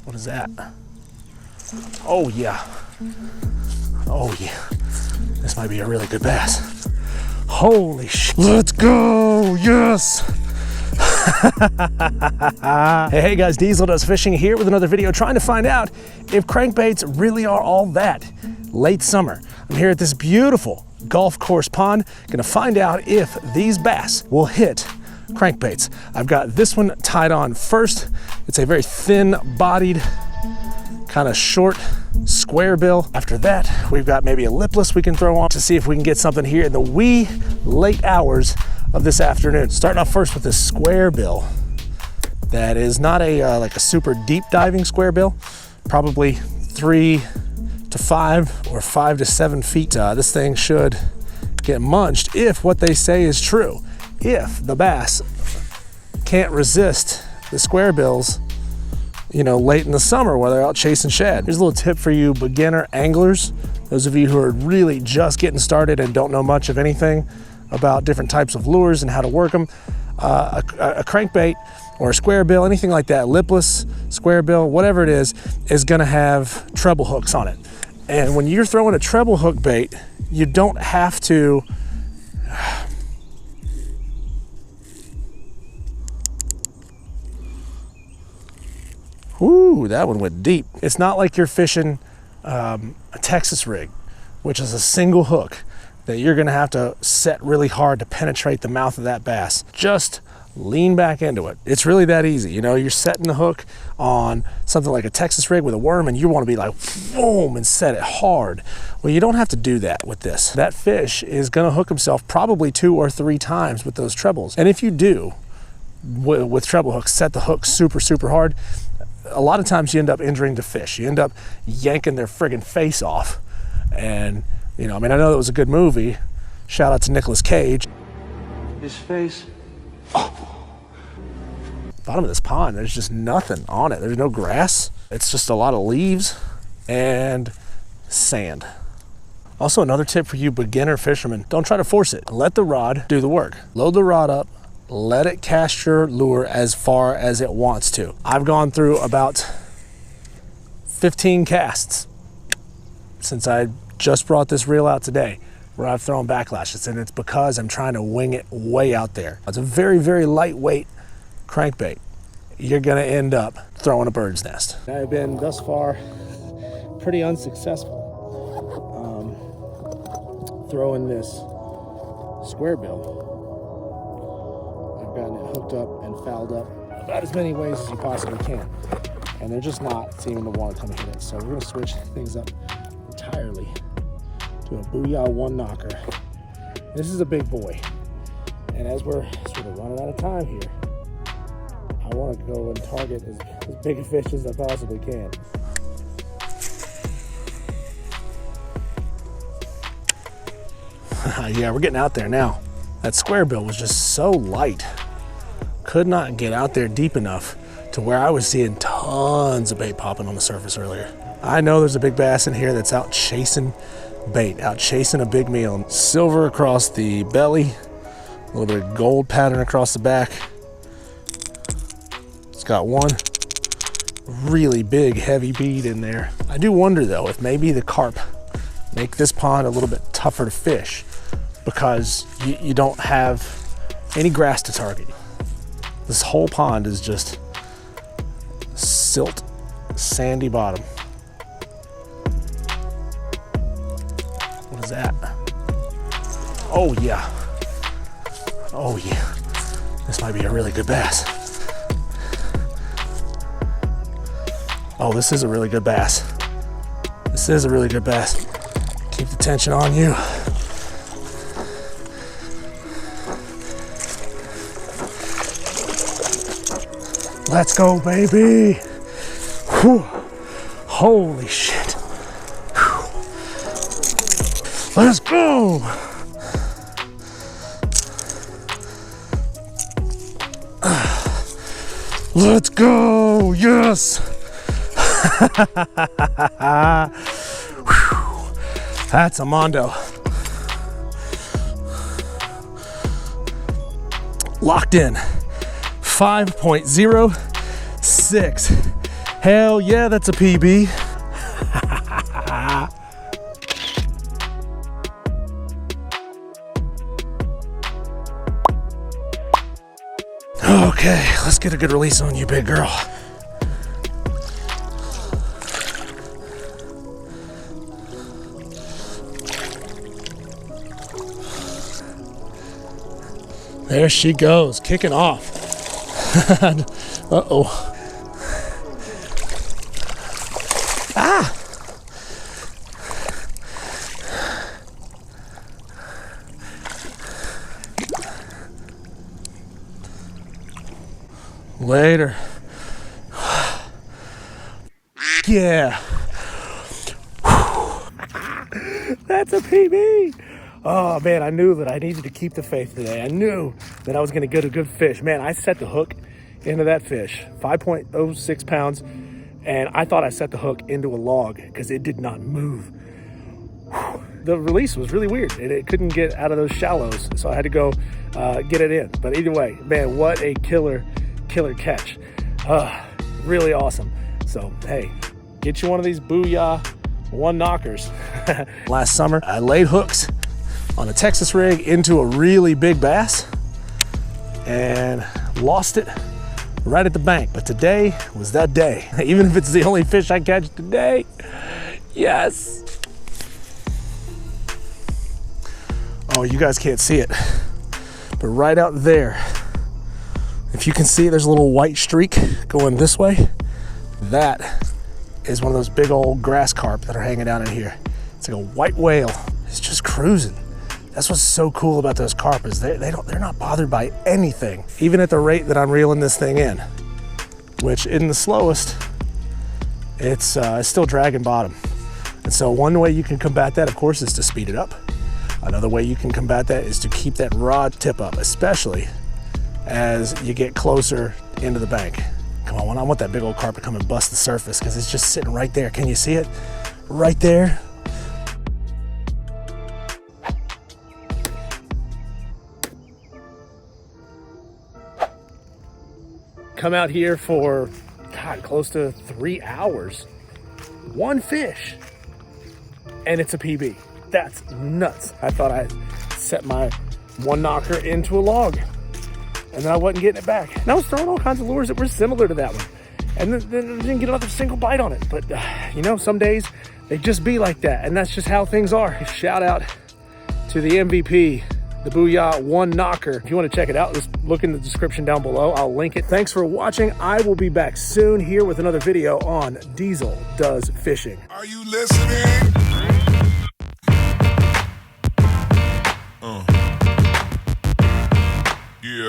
What is that? Oh yeah. Oh yeah. This might be a really good bass. Holy shit. Let's go, yes. Hey guys, Diesel Does Fishing here with another video trying to find out if crankbaits really are all that late summer. I'm here at this beautiful golf course pond, gonna find out if these bass will hit crankbaits. I've got this one tied on first. It's a very thin bodied, kind of short square bill. After that, we've got maybe a lipless we can throw on to see if we can get something here in the wee late hours of this afternoon. Starting off first with this square bill that is not a like a super deep diving square bill, probably 3 to 5 or 5 to 7 feet. This thing should get munched if what they say is true. If the bass can't resist the square bills, you know, late in the summer while they're out chasing shad. Here's a little tip for you beginner anglers, those of you who are really just getting started and don't know much of anything about different types of lures and how to work them. A crankbait or a square bill, anything like that, lipless, square bill, whatever it is gonna have treble hooks on it. And when you're throwing a treble hook bait, you don't have to Ooh, that one went deep. It's not like you're fishing a Texas rig, which is a single hook that you're gonna have to set really hard to penetrate the mouth of that bass. Just lean back into it. It's really that easy. You know, you're setting the hook on something like a Texas rig with a worm and you wanna be like, boom, and set it hard. Well, you don't have to do that with this. That fish is gonna hook himself probably 2 or 3 times with those trebles. And if you do, with treble hooks, set the hook super, super hard, a lot of times you end up injuring the fish. You end up yanking their friggin' face off. And, you know, I mean, I know that was a good movie. Shout out to Nicolas Cage. His face. Oh. Bottom of this pond, there's just nothing on it. There's no grass. It's just a lot of leaves and sand. Also, another tip for you beginner fishermen, don't try to force it. Let the rod do the work. Load the rod up, let it cast your lure as far as it wants to. I've gone through about 15 casts since I just brought this reel out today where I've thrown backlashes, and it's because I'm trying to wing it way out there. It's a very, very lightweight crankbait. You're gonna end up throwing a bird's nest. I've been thus far pretty unsuccessful throwing this square bill. Gotten it hooked up and fouled up about as many ways as you possibly can, and they're just not seeming to want to come hit it. So we're going to switch things up entirely to a Booyah 1-knocker. This is a big boy, and as we're sort of running out of time here, I want to go and target as big a fish as I possibly can. Yeah, we're getting out there now. That square bill was just so light. Could not get out there deep enough to where I was seeing tons of bait popping on the surface earlier. I know there's a big bass in here that's out chasing bait, out chasing a big meal. Silver across the belly, a little bit of gold pattern across the back. It's got one really big heavy bead in there. I do wonder though if maybe the carp make this pond a little bit tougher to fish because you don't have any grass to target. This whole pond is just silt, sandy bottom. What is that? Oh yeah. Oh yeah. This might be a really good bass. Oh, this is a really good bass. This is a really good bass. Keep the tension on you. Let's go, baby. Whew. Holy shit. Whew. Let's go. Let's go, yes. That's a mondo. Locked in. 5.06 Hell yeah, that's a PB. Okay, let's get a good release on you, big girl. There she goes, kicking off. Uh-oh. Ah! Later. Yeah. That's a PB. Oh man, I knew that I needed to keep the faith today. I knew that I was gonna get a good fish. Man, I set the hook into that fish, 5.06 pounds, and I thought I set the hook into a log because it did not move. The release was really weird. It couldn't get out of those shallows, so I had to go get it in. But either way, man, what a killer catch. Really awesome. So, hey, get you one of these Booyah one knockers. Last summer, I laid hooks on a Texas rig into a really big bass and lost it right at the bank. But today was that day. Even if it's the only fish I catch today, yes. Oh, you guys can't see it, but right out there, if you can see, there's a little white streak going this way. That is one of those big old grass carp that are hanging out in here. It's like a white whale. It's just cruising. That's what's so cool about those carp is they're not bothered by anything, even at the rate that I'm reeling this thing in, which in the slowest, it's still dragging bottom. And so one way you can combat that, of course, is to speed it up. Another way you can combat that is to keep that rod tip up, especially as you get closer into the bank. Come on, I want that big old carp to come and bust the surface because it's just sitting right there. Can you see it? Right there. Come out here for, God, close to 3 hours. One fish, and it's a PB. That's nuts. I thought I set my one knocker into a log, and then I wasn't getting it back. And I was throwing all kinds of lures that were similar to that one, and then I didn't get another single bite on it. But you know, some days they just be like that, and that's just how things are. Shout out to the MVP, the Booyah one knocker. If you want to check it out, just look in the description down below. I'll link it. Thanks for watching. I will be back soon here with another video on Diesel Does Fishing. Are you listening? Yeah.